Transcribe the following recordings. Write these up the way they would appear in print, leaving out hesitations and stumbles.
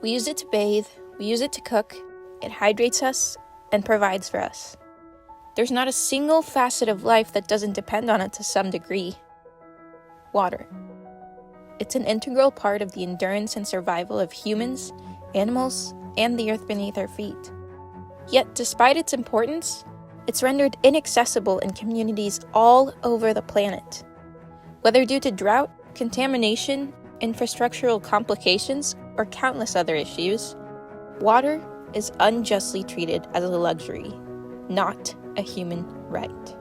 We use it to bathe, we use it to cook, it hydrates us, and provides for us. There's not a single facet of life that doesn't depend on it to some degree. Water. It's an integral part of the endurance and survival of humans, animals, and the earth beneath our feet. Yet, despite its importance, it's rendered inaccessible in communities all over the planet. Whether due to drought, contamination, infrastructural complications, or countless other issues, water is unjustly treated as a luxury, not a human right.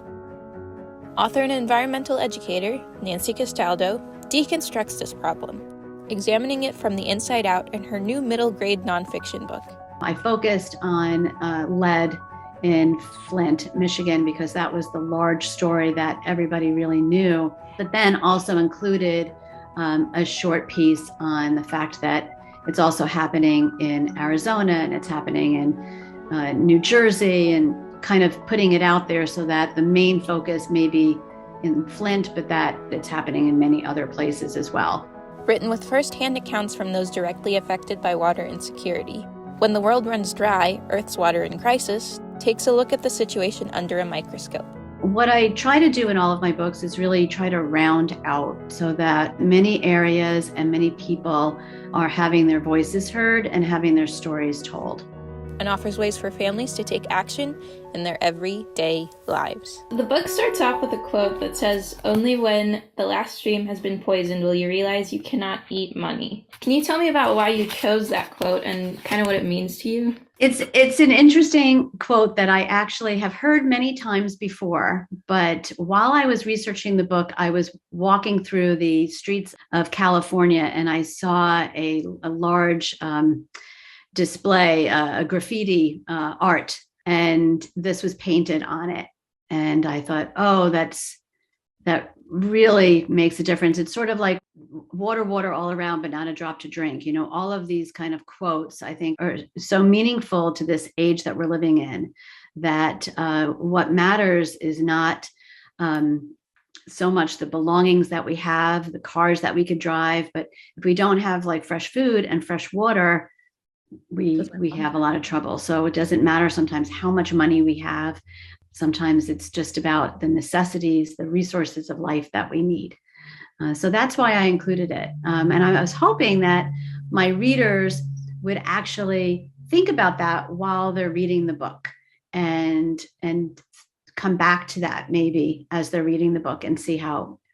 Author and environmental educator Nancy Castaldo deconstructs this problem, examining it from the inside out in her new middle grade nonfiction book. I focused on lead in Flint, Michigan, because that was the large story that everybody really knew, but then also included a short piece on the fact that it's also happening in Arizona and it's happening in New Jersey, and kind of putting it out there so that the main focus may be in Flint, but that it's happening in many other places as well. Written with first-hand accounts from those directly affected by water insecurity. When the world runs dry, Earth's Water in Crisis takes a look at the situation under a microscope. What I try to do in all of my books is really try to round out so that many areas and many people are having their voices heard and having their stories told. And offers ways for families to take action in their everyday lives. The book starts off with a quote that says, "Only when the last stream has been poisoned will you realize you cannot eat money." Can you tell me about why you chose that quote and kind of what it means to you? It's an interesting quote that I actually have heard many times before, but while I was researching the book, I was walking through the streets of California and I saw a large display, a graffiti art, and this was painted on it. And I thought, oh, that really makes a difference. It's sort of like water all around, but not a drop to drink. You know, all of these kind of quotes, I think, are so meaningful to this age that we're living in, that what matters is not so much the belongings that we have, the cars that we could drive, but if we don't have like fresh food and fresh water, we have a lot of trouble. So it doesn't matter sometimes how much money we have. Sometimes it's just about the necessities, the resources of life that we need. So that's why I included it. And I was hoping that my readers would actually think about that while they're reading the book and come back to that maybe as they're reading the book and see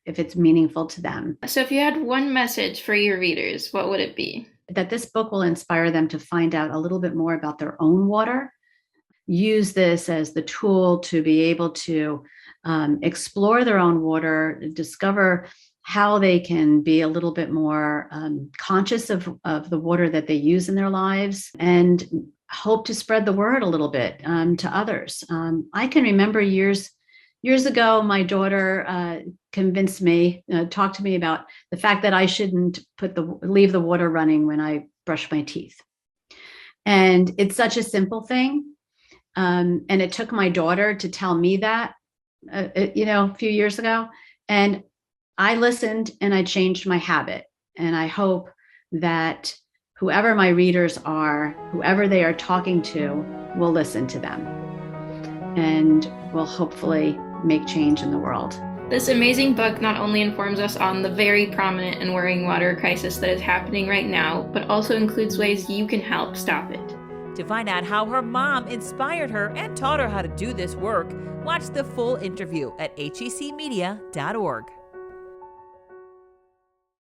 if it's meaningful to them. So if you had one message for your readers, what would it be? That this book will inspire them to find out a little bit more about their own water, use this as the tool to be able to explore their own water, discover how they can be a little bit more conscious of the water that they use in their lives, and hope to spread the word a little bit to others. I can remember years ago, my daughter convinced me, talked to me about the fact that I shouldn't leave the water running when I brush my teeth. And it's such a simple thing. And it took my daughter to tell me that, a few years ago. And I listened and I changed my habit. And I hope that whoever my readers are, whoever they are talking to, will listen to them and will hopefully make change in the world. This amazing book not only informs us on the very prominent and worrying water crisis that is happening right now, but also includes ways you can help stop it. To find out how her mom inspired her and taught her how to do this work, watch the full interview at hecmedia.org.